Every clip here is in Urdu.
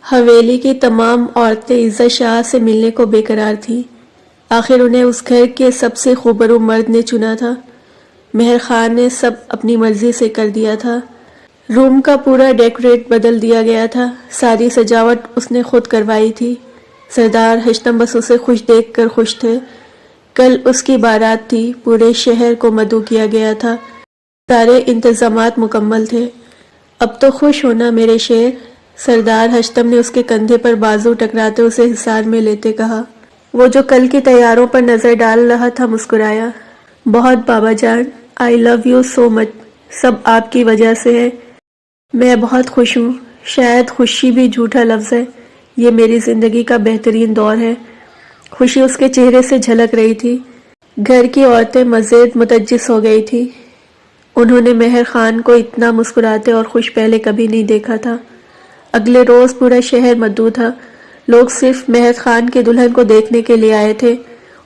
حویلی کی تمام عورتیں عزت شاہ سے ملنے کو بے قرار تھیں۔ آخر انہیں اس گھر کے سب سے خوبرو مرد نے چنا تھا۔ مہر خان نے سب اپنی مرضی سے کر دیا تھا۔ روم کا پورا ڈیکوریٹ بدل دیا گیا تھا۔ ساری سجاوٹ اس نے خود کروائی تھی۔ سردار حشتم بس اسے خوش دیکھ کر خوش تھے۔ کل اس کی بارات تھی۔ پورے شہر کو مدعو کیا گیا تھا۔ سارے انتظامات مکمل تھے۔ اب تو خوش ہونا میرے شیر، سردار حشتم نے اس کے کندھے پر بازو ٹکراتے اسے حصار میں لیتے کہا۔ وہ جو کل کی تیاروں پر نظر ڈال رہا تھا مسکرایا۔ بہت بابا جان، آئی لو یو سو مچ، سب آپ کی وجہ سے ہے۔ میں بہت خوش ہوں۔ شاید خوشی بھی جھوٹا لفظ ہے۔ یہ میری زندگی کا بہترین دور ہے۔ خوشی اس کے چہرے سے جھلک رہی تھی۔ گھر کی عورتیں مزید متجس ہو گئی تھی۔ انہوں نے مہر خان کو اتنا مسکراتے اور خوش پہلے کبھی نہیں دیکھا تھا۔ اگلے روز پورا شہر مدعو تھا۔ لوگ صرف مہر خان کے دلہن کو دیکھنے کے لیے آئے تھے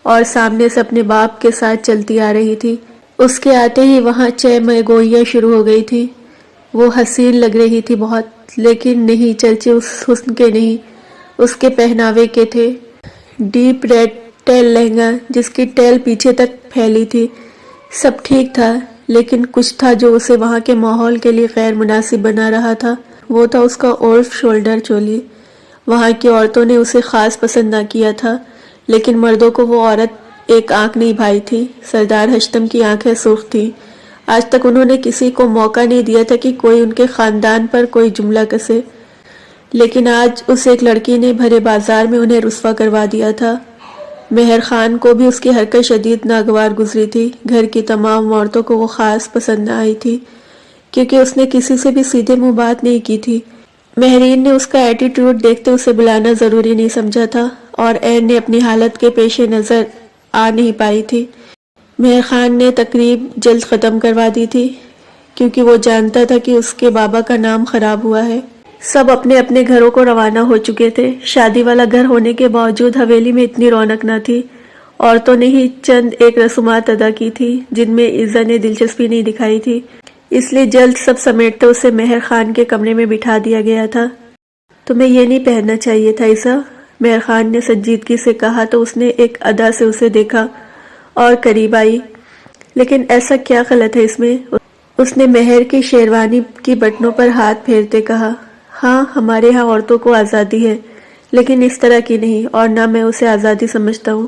اور سامنے سے اپنے باپ کے ساتھ چلتی آ رہی تھی۔ اس کے آتے ہی وہاں چہ گوئیاں شروع ہو گئی تھی۔ وہ حسین لگ رہی تھی بہت، لیکن نہیں، چرچے اس حسن کے نہیں، اس کے پہناوے کے تھے۔ ڈیپ ریڈ ٹیل لہنگا جس کی ٹیل پیچھے تک پھیلی تھی، سب ٹھیک تھا، لیکن کچھ تھا جو اسے وہاں کے ماحول کے لیے غیر مناسب بنا رہا تھا۔ وہ تھا اس کا عرف شولڈر چولی۔ وہاں کی عورتوں نے اسے خاص پسند نہ کیا تھا، لیکن مردوں کو وہ عورت ایک آنکھ نہیں بھائی تھی۔ سردار حشتم کی آنکھیں سرخ تھیں۔ آج تک انہوں نے کسی کو موقع نہیں دیا تھا کہ کوئی ان کے خاندان پر کوئی جملہ کسے، لیکن آج اس ایک لڑکی نے بھرے بازار میں انہیں رسوا کروا دیا تھا۔ مہر خان کو بھی اس کی حرکت شدید ناگوار گزری تھی۔ گھر کی تمام عورتوں کو وہ خاص پسند نہ آئی تھی، کیونکہ اس نے کسی سے بھی سیدھے منہ بات نہیں کی تھی۔ مہرین نے اس کا ایٹیٹیوڈ دیکھتے اسے بلانا ضروری نہیں سمجھا تھا، اور عین نے اپنی حالت کے پیش نظر آ نہیں پائی تھی۔ مہر خان نے تقریب جلد ختم کروا دی تھی، کیونکہ وہ جانتا تھا کہ اس کے بابا کا نام خراب ہوا ہے۔ سب اپنے اپنے گھروں کو روانہ ہو چکے تھے۔ شادی والا گھر ہونے کے باوجود حویلی میں اتنی رونق نہ تھی۔ عورتوں نے ہی چند ایک رسومات ادا کی تھی جن میں عزا نے دلچسپی نہیں دکھائی تھی، اس لیے جلد سب سمیٹتے اسے مہر خان کے کمرے میں بٹھا دیا گیا تھا۔ تمہیں یہ نہیں پہننا چاہیے تھا عزا، مہر خان نے سنجیدگی سے کہا تو اس نے ایک ادا سے اسے دیکھا اور قریب آئی۔ لیکن ایسا کیا غلط ہے اس میں؟ اس نے مہر کی شیروانی کی بٹنوں پر ہاتھ پھیرتے کہا۔ ہاں، ہمارے ہاں عورتوں کو آزادی ہے، لیکن اس طرح کی نہیں، اور نہ میں اسے آزادی سمجھتا ہوں۔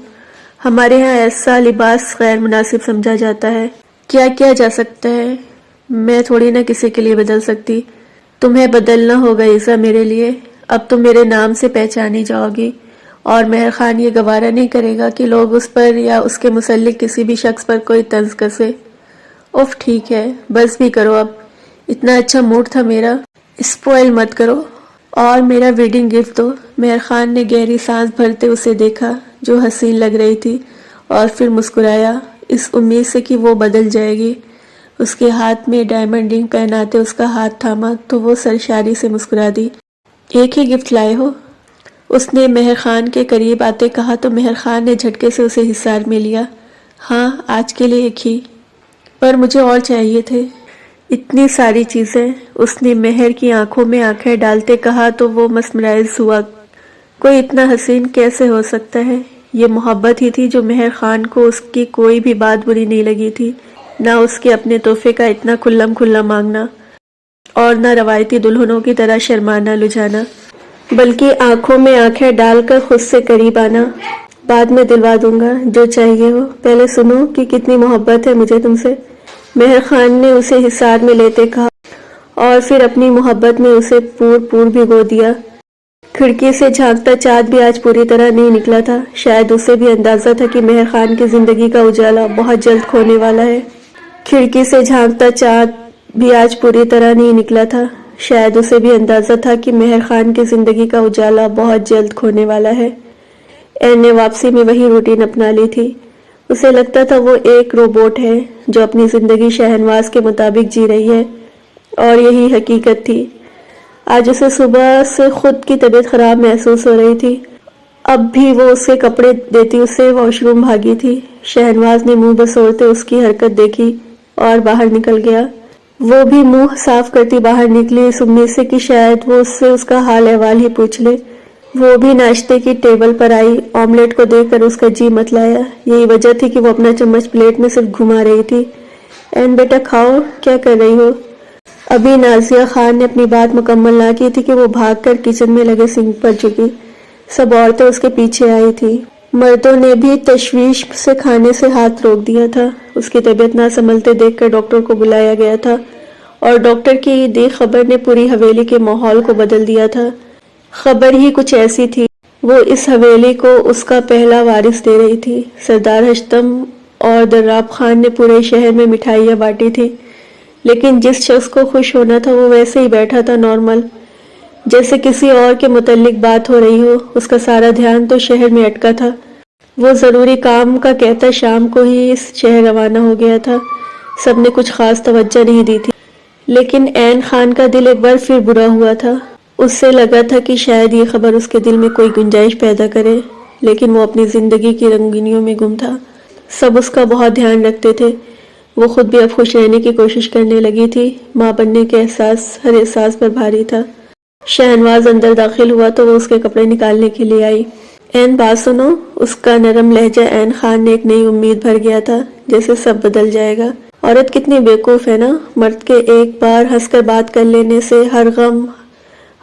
ہمارے ہاں ایسا لباس غیر مناسب سمجھا جاتا ہے۔ کیا کیا جا سکتا ہے؟ میں تھوڑی نہ کسی کے لیے بدل سکتی۔ تمہیں بدلنا ہوگا عزا میرے لیے۔ اب تم میرے نام سے پہچانی جاؤ گی، اور مہر خان یہ گوارا نہیں کرے گا کہ لوگ اس پر یا اس کے متعلق کسی بھی شخص پر کوئی طنز کسے۔ اف ٹھیک ہے، بس بھی کرو اب، اتنا اچھا موڈ تھا میرا، اسپوائل مت کرو، اور میرا ویڈنگ گفٹ دو۔ مہر خان نے گہری سانس بھرتے اسے دیکھا جو حسین لگ رہی تھی، اور پھر مسکرایا اس امید سے کہ وہ بدل جائے گی۔ اس کے ہاتھ میں ڈائمنڈ رنگ پہناتے اس کا ہاتھ تھاما تو وہ سرشاری سے مسکرا دی۔ ایک ہی گفٹ لائے ہو؟ اس نے مہر خان کے قریب آتے کہا تو مہر خان نے جھٹکے سے اسے حصار میں لیا۔ ہاں، آج کے لیے ایک ہی، پر مجھے اور چاہیے تھے۔ اتنی ساری چیزیں، اس نے مہر کی آنکھوں میں آنکھیں ڈالتے کہا تو وہ مسمرائز ہوا۔ کوئی اتنا حسین کیسے ہو سکتا ہے؟ یہ محبت ہی تھی جو مہر خان کو اس کی کوئی بھی بات بری نہیں لگی تھی، نہ اس کے اپنے تحفے کا اتنا کھلم کھلا مانگنا، اور نہ روایتی دلہنوں کی طرح شرمانا لجانا، بلکہ آنکھوں میں آنکھیں ڈال کر خود سے قریب آنا۔ بعد میں دلوا دوں گا جو چاہیے ہو، پہلے سنو کہ کتنی محبت ہے مجھے تم سے، مہر خان نے اسے حصار میں لیتے کہا، اور پھر اپنی محبت میں اسے پور بھگو دیا۔ کھڑکی سے جھانکتا چاند بھی آج پوری طرح نہیں نکلا تھا۔ شاید اسے بھی اندازہ تھا کہ مہر خان کی زندگی کا اجالا بہت جلد کھونے والا ہے۔ کھڑکی سے جھانکتا چاند بھی آج پوری طرح نہیں نکلا تھا۔ شاید اسے بھی اندازہ تھا کہ مہر خان کی زندگی کا اجالا بہت جلد کھونے والا ہے۔ عین نے واپسی میں وہی روٹین اپنا لی تھی۔ اسے لگتا تھا وہ ایک روبوٹ ہے جو اپنی زندگی شہنواز کے مطابق جی رہی ہے، اور یہی حقیقت تھی۔ آج اسے صبح سے خود کی طبیعت خراب محسوس ہو رہی تھی۔ اب بھی وہ اسے کپڑے دیتی اسے واش روم بھاگی تھی۔ شہنواز نے منہ بسوڑتے اس کی حرکت دیکھی اور باہر نکل گیا۔ وہ بھی منہ صاف کرتی باہر نکلی اس امید سے کہ شاید وہ اس سے اس کا حال احوال ہی پوچھ لے۔ وہ بھی ناشتے کی ٹیبل پر آئی، آملیٹ کو دیکھ کر اس کا جی متلایا۔ یہی وجہ تھی کہ وہ اپنا چمچ پلیٹ میں صرف گھما رہی تھی۔ این بیٹا کھاؤ، کیا کر رہی ہو؟ ابھی نازیہ خان نے اپنی بات مکمل نہ کی تھی کہ وہ بھاگ کر کچن میں لگے سنک پر جھکی۔ سب عورتیں اس کے پیچھے آئی تھی۔ مردوں نے بھی تشویش سے کھانے سے ہاتھ روک دیا تھا۔ اس کی طبیعت نہ سنبھلتے دیکھ کر ڈاکٹر کو بلایا گیا تھا اور ڈاکٹر کی دی خبر نے پوری حویلی کے ماحول کو بدل دیا تھا۔ خبر ہی کچھ ایسی تھی، وہ اس حویلی کو اس کا پہلا وارث دے رہی تھی۔ سردار حشتم اور دراب خان نے پورے شہر میں مٹھائیاں بانٹی تھی، لیکن جس شخص کو خوش ہونا تھا وہ ویسے ہی بیٹھا تھا، نارمل، جیسے کسی اور کے متعلق بات ہو رہی ہو۔ اس کا سارا دھیان تو شہر میں اٹکا تھا۔ وہ ضروری کام کا کہتا شام کو ہی اس شہر روانہ ہو گیا تھا۔ سب نے کچھ خاص توجہ نہیں دی تھی، لیکن عین خان کا دل ایک بار پھر برا ہوا تھا۔ اس سے لگا تھا کہ شاید یہ خبر اس کے دل میں کوئی گنجائش پیدا کرے، لیکن وہ اپنی زندگی کی رنگینیوں میں گم تھا۔ سب اس کا بہت دھیان رکھتے تھے، وہ خود بھی اب خوش رہنے کی کوشش کرنے لگی تھی۔ ماں بننے کے احساس ہر احساس پر بھاری تھا۔ شہنواز اندر داخل ہوا تو وہ اس کے کپڑے نکالنے کے لیے آئی۔ عین بات سنو، اس کا نرم لہجہ عین خان نے ایک نئی امید بھر گیا تھا، جیسے سب بدل جائے گا۔ عورت کتنی بیوقوف ہے نا، مرد کے ایک بار ہنس کر بات کر لینے سے ہر غم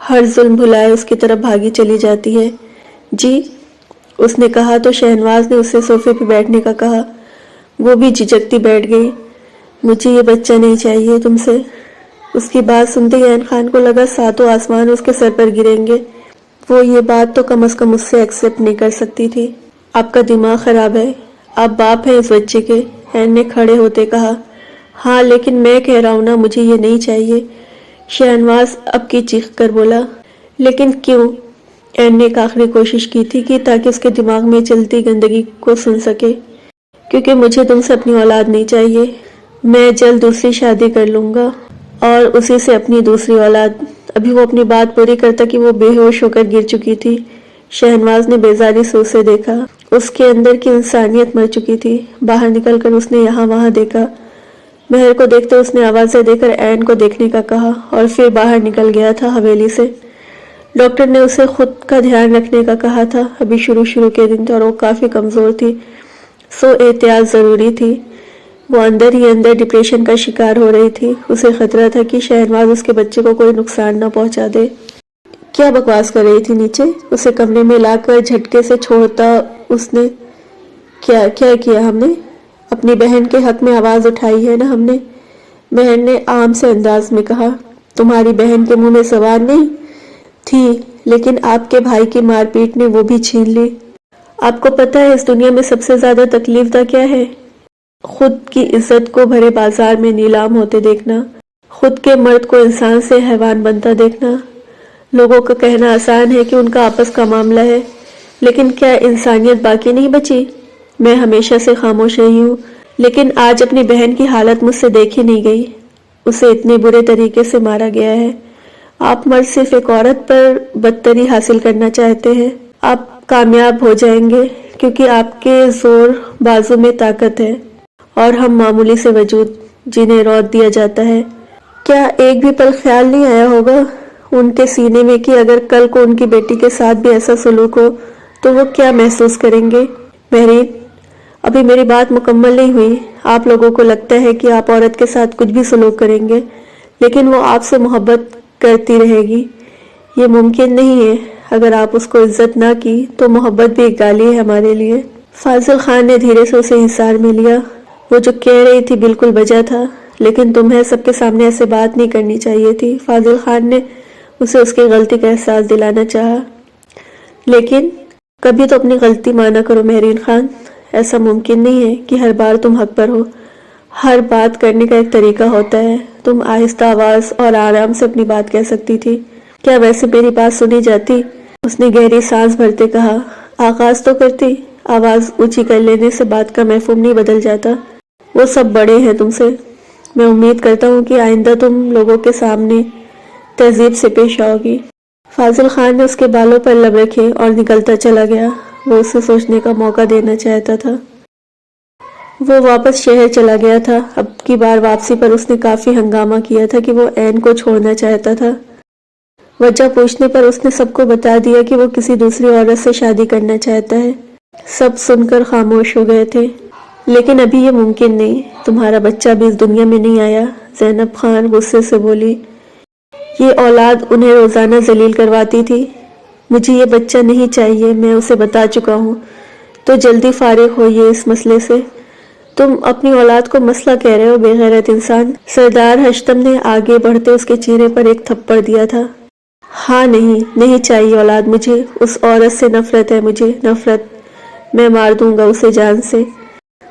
ہر ظلم بھلائے اس کی طرف بھاگی چلی جاتی ہے۔ جی، اس نے کہا تو شہنواز نے اس سے صوفے پہ بیٹھنے کا کہا۔ وہ بھی جھجکتی بیٹھ گئی۔ مجھے یہ بچہ نہیں چاہیے تم سے۔ اس کی بات سنتے ہی عین خان کو لگا ساتوں آسمان اس کے سر پر گریں گے۔ وہ یہ بات تو کم از کم اس سے ایکسپٹ نہیں کر سکتی تھی۔ آپ کا دماغ خراب ہے، آپ باپ ہیں اس بچے کے، عین نے کھڑے ہوتے کہا۔ ہاں لیکن میں کہہ رہا ہوں نا، مجھے یہ نہیں چاہیے، شہنواز اب کی چیخ کر بولا۔ لیکن کیوں؟ عین نے ایک آخری کوشش کی تھی کہ تاکہ اس کے دماغ میں چلتی گندگی کو سن سکے۔ کیونکہ مجھے تم سے اپنی اولاد نہیں چاہیے، میں جلد دوسری شادی کر لوں گا اور اسی سے اپنی دوسری اولاد۔ ابھی وہ اپنی بات پوری کرتا کہ وہ بے ہوش ہو کر گر چکی تھی۔ شہنواز نے بیزاری سے اسے دیکھا، اس کے اندر کی انسانیت مر چکی تھی۔ باہر نکل کر اس نے یہاں وہاں دیکھا۔ مہر کو دیکھتے اس نے آوازیں دے کر عین کو دیکھنے کا کہا اور پھر باہر نکل گیا تھا حویلی سے۔ ڈاکٹر نے اسے خود کا دھیان رکھنے کا کہا تھا، ابھی شروع کے دن تھے اور وہ کافی کمزور تھی، سو احتیاط ضروری تھی۔ وہ اندر ہی اندر ڈپریشن کا شکار ہو رہی تھی۔ اسے خطرہ تھا کہ شہنواز اس کے بچے کو کوئی نقصان نہ پہنچا دے۔ کیا بکواس کر رہی تھی نیچے؟ اسے کمرے میں لا کر جھٹکے سے چھوڑتا اس نے۔ کیا کیا ہم نے؟ اپنی بہن کے حق میں آواز اٹھائی ہے نا ہم نے، بہن نے عام سے انداز میں کہا۔ تمہاری بہن کے منہ میں زبان نہیں تھی، لیکن آپ کے بھائی کی مار پیٹ نے وہ بھی چھین لی۔ آپ کو پتہ ہے اس دنیا میں سب سے زیادہ تکلیف دہ کیا ہے؟ خود کی عزت کو بھرے بازار میں نیلام ہوتے دیکھنا، خود کے مرد کو انسان سے حیوان بنتا دیکھنا۔ لوگوں کا کہنا آسان ہے کہ ان کا آپس کا معاملہ ہے، لیکن کیا انسانیت باقی نہیں بچی؟ میں ہمیشہ سے خاموش رہی ہوں، لیکن آج اپنی بہن کی حالت مجھ سے دیکھی نہیں گئی، اسے اتنے برے طریقے سے مارا گیا ہے۔ آپ مرد صرف ایک عورت پر بدتری حاصل کرنا چاہتے ہیں، آپ کامیاب ہو جائیں گے کیونکہ آپ کے زور بازو میں طاقت ہے اور ہم معمولی سے وجود جنہیں روت دیا جاتا ہے۔ کیا ایک بھی پل خیال نہیں آیا ہوگا ان کے سینے میں کہ اگر کل کو ان کی بیٹی کے ساتھ بھی ایسا سلوک ہو تو وہ کیا محسوس کریں گے؟ مہرین، ابھی میری بات مکمل نہیں ہوئی۔ آپ لوگوں کو لگتا ہے کہ آپ عورت کے ساتھ کچھ بھی سلوک کریں گے لیکن وہ آپ سے محبت کرتی رہے گی، یہ ممکن نہیں ہے۔ اگر آپ اس کو عزت نہ کی تو محبت بھی ایک گالی ہے ہمارے لیے۔ فاضل خان نے دھیرے سے اسے حصار میں لیا۔ وہ جو کہہ رہی تھی بالکل بجا تھا، لیکن تمہیں سب کے سامنے ایسے بات نہیں کرنی چاہیے تھی۔ فاضل خان نے اسے اس کی غلطی کا احساس دلانا چاہا۔ لیکن کبھی تو اپنی غلطی مانا کرو مہرین خان، ایسا ممکن نہیں ہے کہ ہر بار تم حق پر ہو۔ ہر بات کرنے کا ایک طریقہ ہوتا ہے۔ تم آہستہ آواز اور آرام سے اپنی بات کہہ سکتی تھی۔ کیا ویسے میری بات سنی جاتی؟ اس نے گہری سانس بھرتے کہا۔ آغاز تو کرتی، آواز اونچی کر لینے سے بات کا مفہوم نہیں بدل جاتا۔ وہ سب بڑے ہیں تم سے، میں امید کرتا ہوں کہ آئندہ تم لوگوں کے سامنے تہذیب سے پیش آؤ گی۔ فاضل خان نے اس کے بالوں پر لب رکھے اور نکلتا چلا گیا۔ وہ اسے سوچنے کا موقع دینا چاہتا تھا۔ وہ واپس شہر چلا گیا تھا۔ اب کی بار واپسی پر اس نے کافی ہنگامہ کیا تھا کہ وہ عین کو چھوڑنا چاہتا تھا۔ وجہ پوچھنے پر اس نے سب کو بتا دیا کہ وہ کسی دوسری عورت سے شادی کرنا چاہتا ہے۔ سب سن کر خاموش ہو گئے تھے۔ لیکن ابھی یہ ممکن نہیں، تمہارا بچہ بھی اس دنیا میں نہیں آیا، زینب خان غصے سے بولی۔ یہ اولاد انہیں روزانہ ذلیل کرواتی تھی۔ مجھے یہ بچہ نہیں چاہیے، میں اسے بتا چکا ہوں، تو جلدی فارغ ہوئیے اس مسئلے سے۔ تم اپنی اولاد کو مسئلہ کہہ رہے ہو، بے غیرت انسان۔ سردار ہشتم نے آگے بڑھتے اس کے چہرے پر ایک تھپڑ دیا تھا۔ ہاں نہیں چاہیے اولاد مجھے، اس عورت سے نفرت ہے مجھے، نفرت۔ میں مار دوں گا اسے جان سے۔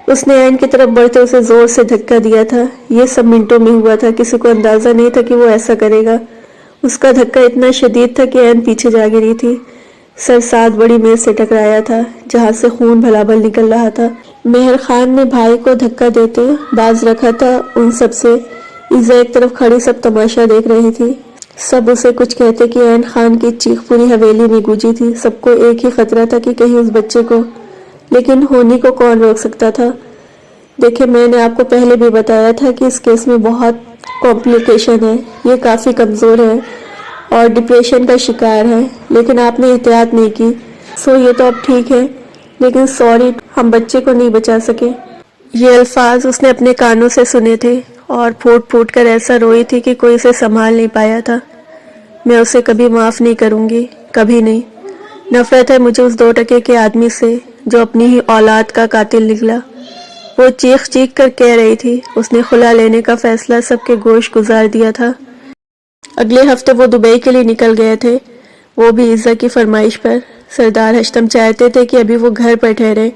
اس نے عین کی طرف بڑھتے اسے زور سے دھکا دیا تھا۔ یہ سب منٹوں میں ہوا تھا، کسی کو اندازہ نہیں تھا کہ وہ ایسا کرے گا۔ اس کا دھکا اتنا شدید تھا کہ عین پیچھے جا گری تھی۔ سر ساتھ بڑی میز سے ٹکرایا تھا جہاں سے خون بھلا بھل نکل رہا تھا۔ مہر خان نے بھائی کو دھکا دیتے باز رکھا تھا ان سب سے۔ ایزا ایک طرف کھڑی سب تماشا دیکھ رہی تھی۔ سب اسے کچھ کہتے کہ عین خان کی چیخ پوری حویلی میں گونجی تھی۔ سب کو ایک ہی خطرہ تھا کہ کہیں اس بچے کو، لیکن ہونی کو کون روک سکتا تھا؟ دیکھیں، میں نے آپ کو پہلے بھی بتایا تھا کہ اس کیس میں بہت کمپلیکیشن ہے، یہ کافی کمزور ہے اور ڈپریشن کا شکار ہے، لیکن آپ نے احتیاط نہیں کی۔ سو یہ تو اب ٹھیک ہے، لیکن سوری، ہم بچے کو نہیں بچا سکے۔ یہ الفاظ اس نے اپنے کانوں سے سنے تھے اور پھوٹ پھوٹ کر ایسا روئی تھی کہ کوئی اسے سنبھال نہیں پایا تھا۔ میں اسے کبھی معاف نہیں کروں گی، کبھی نہیں۔ نفرت ہے مجھے اس 2 ٹکے کے آدمی سے جو اپنی ہی اولاد کا قاتل نکلا۔ وہ چیخ چیخ کر کہہ رہی تھی۔ اس نے خلا لینے کا فیصلہ سب کے گوش گزار دیا تھا۔ اگلے ہفتے وہ دبئی کے لیے نکل گئے تھے، وہ بھی ایزا کی فرمائش پر۔ سردار ہشتم چاہتے تھے کہ ابھی وہ گھر پر ٹھہرے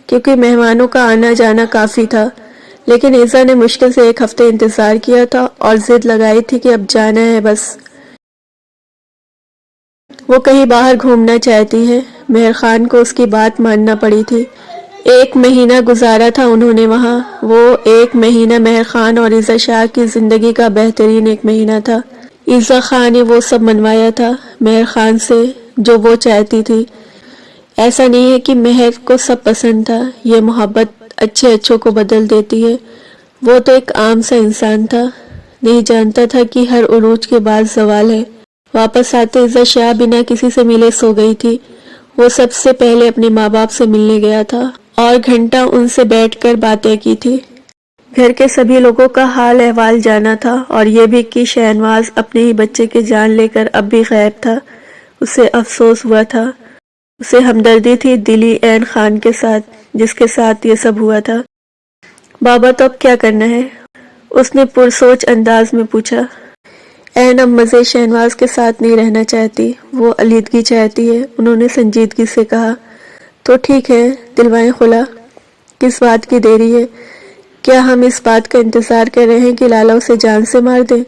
کیونکہ مہمانوں کا آنا جانا کافی تھا، لیکن ایزا نے مشکل سے 1 ہفتے انتظار کیا تھا اور ضد لگائی تھی کہ اب جانا ہے بس۔ وہ کہیں باہر گھومنا چاہتی ہے۔ مہر خان کو اس کی بات ماننا پڑی تھی۔ 1 مہینہ گزارا تھا انہوں نے وہاں۔ وہ 1 مہینہ مہر خان اور ایزا شاہ کی زندگی کا بہترین 1 مہینہ تھا۔ ایزا خان نے وہ سب منوایا تھا مہر خان سے جو وہ چاہتی تھی۔ ایسا نہیں ہے کہ مہر کو سب پسند تھا، یہ محبت اچھے اچھوں کو بدل دیتی ہے۔ وہ تو ایک عام سا انسان تھا، نہیں جانتا تھا کہ ہر عروج کے بعد زوال ہے۔ واپس آتے ایزا شاہ بنا کسی سے ملے سو گئی تھی۔ وہ سب سے پہلے اپنے ماں باپ سے ملنے گیا تھا اور گھنٹہ ان سے بیٹھ کر باتیں کی تھی۔ گھر کے سبھی لوگوں کا حال احوال جانا تھا اور یہ بھی کہ شہنواز اپنے ہی بچے کی جان لے کر اب بھی غائب تھا۔ اسے افسوس ہوا تھا، اسے ہمدردی تھی دلی عین خان کے ساتھ جس کے ساتھ یہ سب ہوا تھا۔ بابا تو اب کیا کرنا ہے؟ اس نے پرسوچ انداز میں پوچھا۔ عین اب مزے شہنواز کے ساتھ نہیں رہنا چاہتی، وہ علیحدگی چاہتی ہے، انہوں نے سنجیدگی سے کہا۔ تو ٹھیک ہے، دلوائیں خلا، کس بات کی دیری ہے؟ کیا ہم اس بات کا انتظار کر رہے ہیں کہ لالا اسے جان سے مار دے؟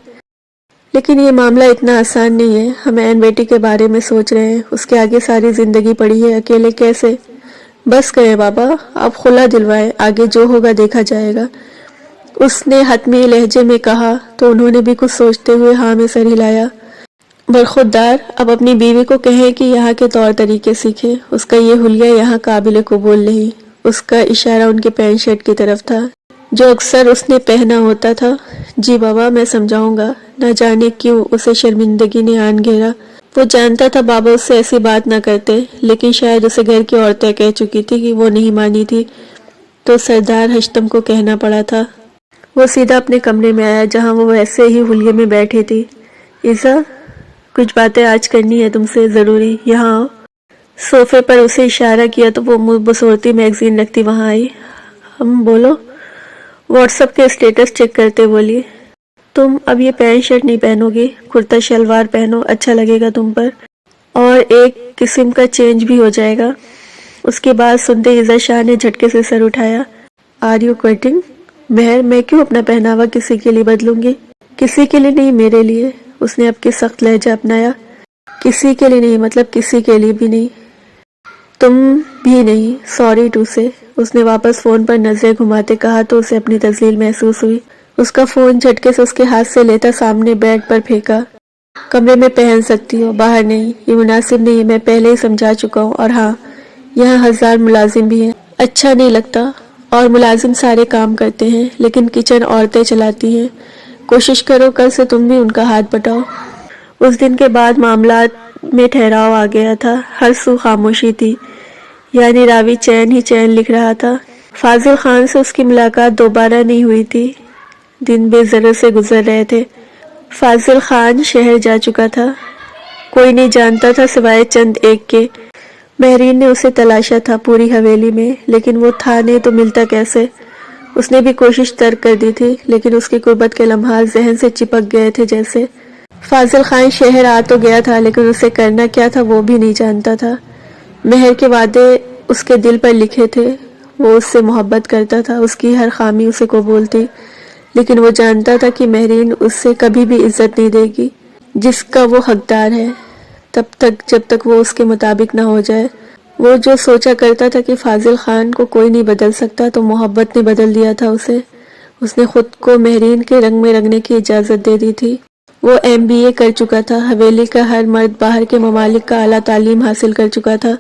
لیکن یہ معاملہ اتنا آسان نہیں ہے، ہم عین بیٹی کے بارے میں سوچ رہے ہیں، اس کے آگے ساری زندگی پڑی ہے، اکیلے کیسے؟ بس کریں بابا، آپ خلا دلوائیں، آگے جو ہوگا دیکھا جائے گا، اس نے حتمی لہجے میں کہا تو انہوں نے بھی کچھ سوچتے ہوئے ہاں میں سر ہلایا۔ برخودار اب اپنی بیوی کو کہیں کہ یہاں کے طور طریقے سیکھے، اس کا یہ حلیہ یہاں قابل قبول نہیں۔ اس کا اشارہ ان کے پینٹ شرٹ کی طرف تھا جو اکثر اس نے پہنا ہوتا تھا۔ جی بابا، میں سمجھاؤں گا۔ نہ جانے کیوں اسے شرمندگی نے آن گھیرا۔ وہ جانتا تھا بابا اس سے ایسی بات نہ کرتے، لیکن شاید اسے گھر کی عورتیں کہہ چکی تھی کہ وہ نہیں مانی تھی، تو سردار ہشتم کو کہنا پڑا تھا۔ وہ سیدھا اپنے کمرے میں آیا جہاں وہ ایسے ہی حلیے میں بیٹھی تھی۔ ایزا، کچھ باتیں آج کرنی ہے تم سے، ضروری، یہاں آؤ۔ صوفے پر اسے اشارہ کیا تو وہ منہ بسورتی میگزین رکھتی وہاں آئی۔ ہم بولو، واٹس ایپ کے اسٹیٹس چیک کرتے بولی۔ تم اب یہ پینٹ شرٹ نہیں پہنو گی، کرتا شلوار پہنو، اچھا لگے گا تم پر، اور ایک قسم کا چینج بھی ہو جائے گا۔ اس کی بات سنتے ایزا شاہ نے جھٹکے سے سر اٹھایا۔ Are you quitting? مہر، میں کیوں اپنا پہناوا کسی کے لیے بدلوں گی؟ کسی کے لیے نہیں، میرے لیے۔ اس نے اب کی سخت لہجہ اپنایا۔ کسی کے لیے نہیں، مطلب کسی کے لیے بھی نہیں، تم بھی نہیں، سوری ٹو سے۔ اس نے واپس فون پر نظریں گھماتے کہا تو اسے اپنی تذلیل محسوس ہوئی۔ اس کا فون جھٹکے سے اس کے ہاتھ سے لیتا سامنے بیڈ پر پھینکا۔ کمرے میں پہن سکتی ہو، باہر نہیں، یہ مناسب نہیں ہے، میں پہلے ہی سمجھا چکا ہوں، اور ہاں، یہاں 1000 ملازم بھی ہیں۔ اچھا نہیں لگتا، اور ملازم سارے کام کرتے ہیں لیکن کچن عورتیں چلاتی ہیں. کوشش کرو کل سے تم بھی ان کا ہاتھ بٹاؤ. اس دن کے بعد معاملات میں ٹھہراؤ آ گیا تھا. ہر سو خاموشی تھی، یعنی راوی چین ہی چین لکھ رہا تھا. فاضل خان سے اس کی ملاقات دوبارہ نہیں ہوئی تھی. دن بے ضرر سے گزر رہے تھے. فاضل خان شہر جا چکا تھا. کوئی نہیں جانتا تھا سوائے چند ایک کے. مہرین نے اسے تلاشا تھا پوری حویلی میں، لیکن وہ تھا نہیں تو ملتا کیسے. اس نے بھی کوشش ترک کر دی تھی، لیکن اس کی قربت کے لمحات ذہن سے چپک گئے تھے جیسے. فاضل خان شہر آ تو گیا تھا لیکن اسے کرنا کیا تھا وہ بھی نہیں جانتا تھا. مہر کے وعدے اس کے دل پر لکھے تھے. وہ اس سے محبت کرتا تھا، اس کی ہر خامی اسے قبول تھی، لیکن وہ جانتا تھا کہ مہرین اس سے کبھی بھی عزت نہیں دے گی جس کا وہ حقدار ہے، تب تک جب تک وہ اس کے مطابق نہ ہو جائے. وہ جو سوچا کرتا تھا کہ فاضل خان کو کوئی نہیں بدل سکتا، تو محبت نے بدل دیا تھا اسے. اس نے خود کو مہرین کے رنگ میں رنگنے کی اجازت دے دی تھی. وہ MBA کر چکا تھا. حویلی کا ہر مرد باہر کے ممالک کا اعلیٰ تعلیم حاصل کر چکا تھا.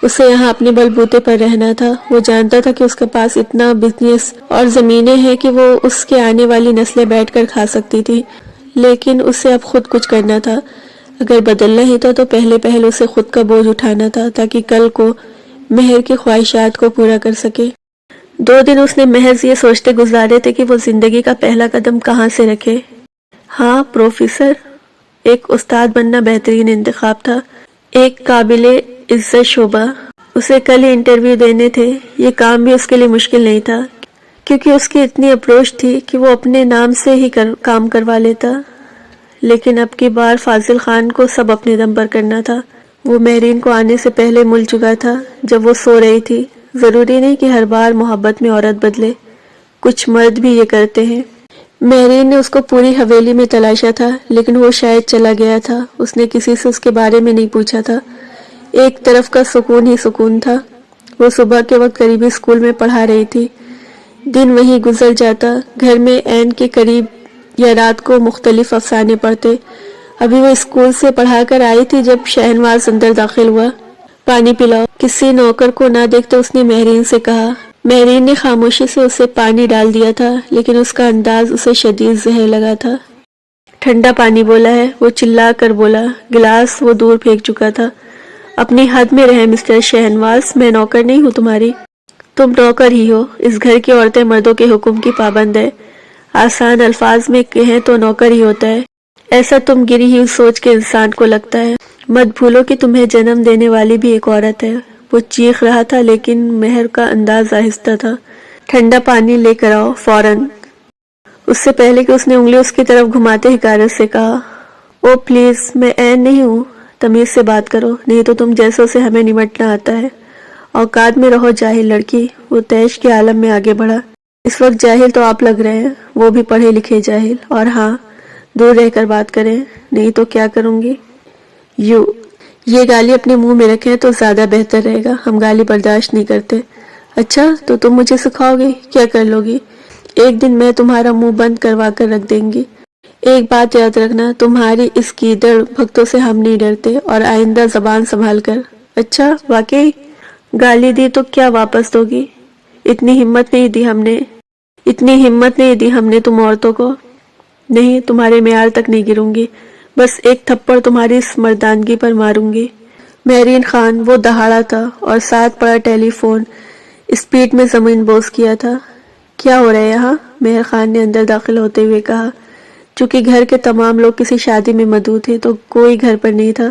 اسے یہاں اپنے بل بوتے پر رہنا تھا. وہ جانتا تھا کہ اس کے پاس اتنا بزنس اور زمینیں ہیں کہ وہ اس کے آنے والی نسلیں بیٹھ کر کھا سکتی تھی، لیکن اسے اب خود کچھ کرنا تھا. اگر بدلنا ہی تھا تو پہلے اسے خود کا بوجھ اٹھانا تھا تاکہ کل کو مہر کی خواہشات کو پورا کر سکے. 2 دن اس نے محض یہ سوچتے گزارے تھے کہ وہ زندگی کا پہلا قدم کہاں سے رکھے. ہاں پروفیسر، ایک استاد بننا بہترین انتخاب تھا، ایک قابل عزت شعبہ. اسے کل ہی انٹرویو دینے تھے. یہ کام بھی اس کے لیے مشکل نہیں تھا کیونکہ اس کی اتنی اپروچ تھی کہ وہ اپنے نام سے ہی کام کروا لیتا. لیکن اب کی بار فاضل خان کو سب اپنے دم پر کرنا تھا. وہ مہرین کو آنے سے پہلے مل چکا تھا جب وہ سو رہی تھی. ضروری نہیں کہ ہر بار محبت میں عورت بدلے، کچھ مرد بھی یہ کرتے ہیں. مہرین نے اس کو پوری حویلی میں تلاشا تھا لیکن وہ شاید چلا گیا تھا. اس نے کسی سے اس کے بارے میں نہیں پوچھا تھا. ایک طرف کا سکون ہی سکون تھا. وہ صبح کے وقت قریبی اسکول میں پڑھا رہی تھی. دن وہیں گزر جاتا. گھر میں عین کے قریب یا رات کو مختلف افسانے پڑھتے. ابھی وہ اسکول سے پڑھا کر آئی تھی جب شہنواز اندر داخل ہوا. پانی پلاؤ. کسی نوکر کو نہ دیکھتے اس نے مہرین سے کہا. مہرین نے خاموشی سے اسے پانی ڈال دیا تھا لیکن اس کا انداز اسے شدید زہر لگا تھا. ٹھنڈا پانی بولا ہے، وہ چلا کر بولا. گلاس وہ دور پھینک چکا تھا. اپنی حد میں رہے مسٹر شہنواز، میں نوکر نہیں ہوں تمہاری. تم نوکر ہی ہو. اس گھر کی عورتیں مردوں کے حکم کی پابند ہے. آسان الفاظ میں کہیں تو نوکر ہی ہوتا ہے. ایسا تم گری ہوئی سوچ کے انسان کو لگتا ہے. مت بھولو کہ تمہیں جنم دینے والی بھی ایک عورت ہے. وہ چیخ رہا تھا لیکن مہر کا انداز آہستہ تھا. ٹھنڈا پانی لے کر آؤ فوراً. اس سے پہلے کہ اس نے انگلی اس کی طرف گھماتے حکارت سے کہا. او پلیز، میں عین نہیں ہوں. تمیز سے بات کرو، نہیں تو تم جیسوں سے ہمیں نمٹنا آتا ہے. اوقات میں رہو جاہل لڑکی. وہ تیش کے عالم میں آگے بڑھا. اس وقت جاہل تو آپ لگ رہے ہیں، وہ بھی پڑھے لکھے جاہل. اور ہاں، دور رہ کر بات کریں، نہیں تو کیا کروں گی. یہ گالی اپنے منہ میں رکھیں تو زیادہ بہتر رہے گا. ہم گالی برداشت نہیں کرتے. اچھا، تو تم مجھے سکھاؤ گی؟ کیا کر لو گی؟ ایک دن میں تمہارا منہ بند کروا کر رکھ دیں گی. ایک بات یاد رکھنا، تمہاری اس گیدڑ بھگتوں سے ہم نہیں ڈرتے، اور آئندہ زبان سنبھال کر. اچھا، واقعی؟ گالی دی تو کیا واپس دو گی؟ اتنی ہمت نہیں دی ہم نے تم عورتوں کو. نہیں، تمہارے معیار تک نہیں گروں گی. بس ایک تھپڑ تمہاری اس مردانگی پر ماروں گی. مہرین خان. وہ دہاڑا تھا اور ساتھ پڑا ٹیلی فون اسپیڈ میں زمین بوس کیا تھا. کیا ہو رہا ہے یہاں؟ مہر خان نے اندر داخل ہوتے ہوئے کہا. چونکہ گھر کے تمام لوگ کسی شادی میں مدعو تھے تو کوئی گھر پر نہیں تھا.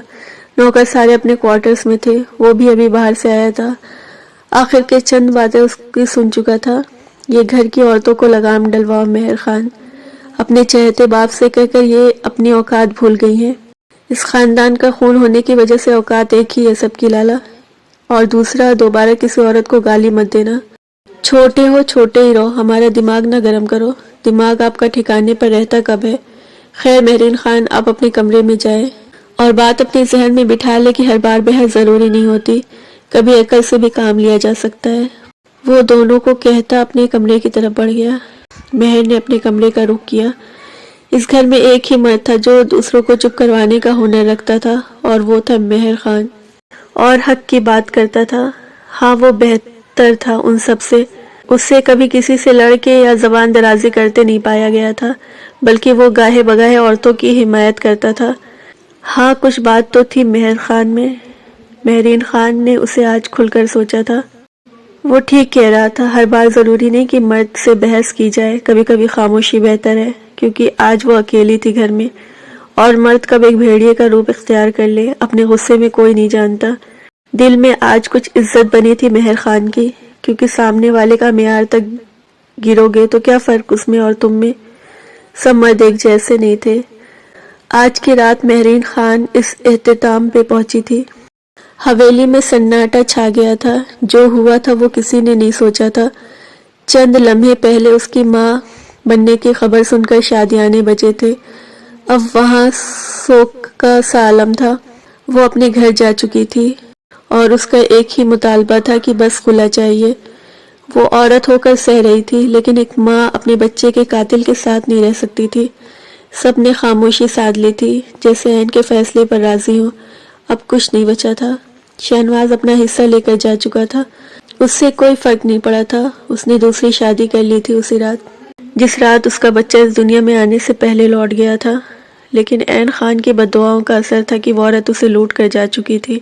نوکر سارے اپنے کوارٹرز میں تھے. وہ بھی ابھی باہر سے آیا تھا. آخر کے چند باتیں اس کی سن چکا تھا. یہ گھر کی عورتوں کو لگام ڈلواؤ مہر خان. اپنے چہتے باپ سے کہہ کر یہ اپنی اوقات بھول گئی ہیں. اس خاندان کا خون ہونے کی وجہ سے اوقات ایک ہی ہے سب کی لالا. اور دوسرا، دوبارہ کسی عورت کو گالی مت دینا. چھوٹے ہو چھوٹے ہی رہو، ہمارا دماغ نہ گرم کرو. دماغ آپ کا ٹھکانے پر رہتا کب ہے؟ خیر مہرین خان، آپ اپنے کمرے میں جائیں اور بات اپنے ذہن میں بٹھا لے کہ ہر بار بحث ضروری نہیں ہوتی، کبھی عقل سے بھی کام لیا جا سکتا ہے. وہ دونوں کو کہتا اپنے کمرے کی طرف بڑھ گیا. مہر نے اپنے کمرے کا رخ کیا. اس گھر میں ایک ہی مرد تھا جو دوسروں کو چپ کروانے کا ہنر رکھتا تھا، اور وہ تھا مہر خان. اور حق کی بات کرتا تھا. ہاں، وہ بہتر تھا ان سب سے. اس سے کبھی کسی سے لڑ کے یا زبان درازی کرتے نہیں پایا گیا تھا، بلکہ وہ گاہے بگاہے عورتوں کی حمایت کرتا تھا۔ ہاں کچھ بات تو تھی مہر خان میں، مہرین خان نے اسے آج کھل کر سوچا تھا۔ وہ ٹھیک کہہ رہا تھا، ہر بار ضروری نہیں کہ مرد سے بحث کی جائے، کبھی کبھی خاموشی بہتر ہے، کیونکہ آج وہ اکیلی تھی گھر میں، اور مرد کب ایک بھیڑیے کا روپ اختیار کر لے اپنے غصے میں کوئی نہیں جانتا۔ دل میں آج کچھ عزت بنی تھی مہر خان کی، کیونکہ سامنے والے کا معیار تک گرو گے تو کیا فرق اس میں اور تم میں، سب مرد ایک جیسے نہیں تھے۔ آج کی رات مہرین خان اس اختتام پہ پہنچی تھی۔ حویلی میں سناٹا چھا گیا تھا، جو ہوا تھا وہ کسی نے نہیں سوچا تھا۔ چند لمحے پہلے اس کی ماں بننے کی خبر سن کر شادیانے بجے تھے، اب وہاں سوگ کا سا عالم تھا۔ وہ اپنے گھر جا چکی تھی اور اس کا ایک ہی مطالبہ تھا کہ بس خلا چاہیے۔ وہ عورت ہو کر سہ رہی تھی، لیکن ایک ماں اپنے بچے کے قاتل کے ساتھ نہیں رہ سکتی تھی۔ سب نے خاموشی سادھ لی تھی، جیسے عین کے فیصلے پر راضی ہوں۔ اب کچھ نہیں بچا تھا۔ شہنواز اپنا حصہ لے کر جا چکا تھا، اس سے کوئی فرق نہیں پڑا تھا۔ اس نے دوسری شادی کر لی تھی اسی رات، جس رات اس کا بچہ اس دنیا میں آنے سے پہلے لوٹ گیا تھا۔ لیکن عین خان کی بددعاؤں کا اثر تھا کہ وہ عورت اسے لوٹ کر جا چکی تھی،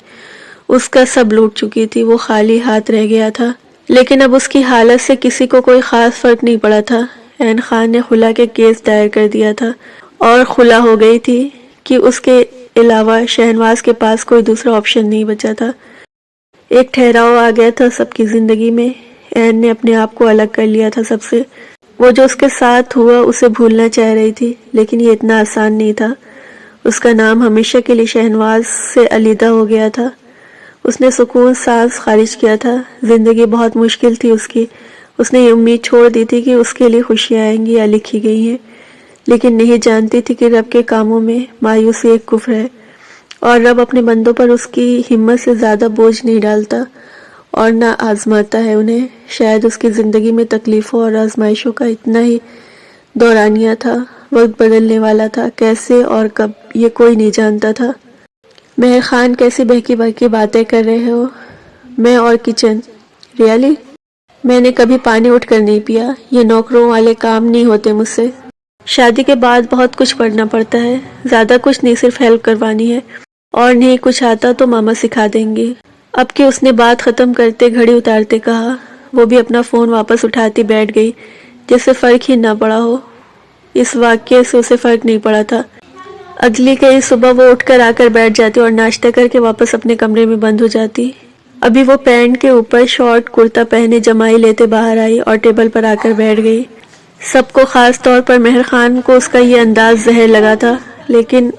اس کا سب لوٹ چکی تھی، وہ خالی ہاتھ رہ گیا تھا۔ لیکن اب اس کی حالت سے کسی کو کوئی خاص فرق نہیں پڑا تھا۔ عین خان نے خلا کے کیس دائر کر دیا تھا اور خلا ہو گئی تھی کہ اس کے علاوہ شہنواز کے پاس کوئی دوسرا آپشن نہیں بچا تھا۔ ایک ٹھہراؤ آ گیا تھا سب کی زندگی میں۔ عین نے اپنے آپ کو الگ کر لیا تھا سب سے۔ وہ جو اس کے ساتھ ہوا اسے بھولنا چاہ رہی تھی، لیکن یہ اتنا آسان نہیں تھا۔ اس کا نام ہمیشہ کے لیے شہنواز سے علیحدہ ہو گیا تھا۔ اس نے سکون سانس خارج کیا تھا۔ زندگی بہت مشکل تھی اس کی۔ اس نے یہ امید چھوڑ دی تھی کہ اس کے لیے خوشیاں آئیں گی یا لکھی گئی ہیں، لیکن نہیں جانتی تھی کہ رب کے کاموں میں مایوسی ایک کفر ہے، اور رب اپنے بندوں پر اس کی ہمت سے زیادہ بوجھ نہیں ڈالتا اور نہ آزماتا ہے انہیں۔ شاید اس کی زندگی میں تکلیفوں اور آزمائشوں کا اتنا ہی دورانیہ تھا، وقت بدلنے والا تھا، کیسے اور کب یہ کوئی نہیں جانتا تھا۔ مہر خان کیسی بہکی بہکی باتیں کر رہے ہو؟ میں اور کچن؟ ریالی؟ میں نے کبھی پانی اٹھ کر نہیں پیا، یہ نوکروں والے کام نہیں ہوتے مجھ سے۔ شادی کے بعد بہت کچھ پڑھنا پڑتا ہے، زیادہ کچھ نہیں، صرف ہیلپ کروانی ہے، اور نہیں کچھ آتا تو ماما سکھا دیں گے۔ اب کہ اس نے بات ختم کرتے گھڑی اتارتے کہا، وہ بھی اپنا فون واپس اٹھاتی بیٹھ گئی، جیسے فرق ہی نہ پڑا ہو۔ اس واقعے سے اسے فرق نہیں پڑا تھا۔ اگلی کئی صبح وہ اٹھ کر آ کر بیٹھ جاتی اور ناشتہ کر کے واپس اپنے کمرے میں بند ہو جاتی۔ ابھی وہ پینٹ کے اوپر شارٹ کرتا پہنے جمائی لیتے باہر آئی اور ٹیبل پر آ کر بیٹھ گئی۔ سب کو، خاص طور پر مہر خان کو، اس کا یہ انداز زہر لگا تھا، لیکن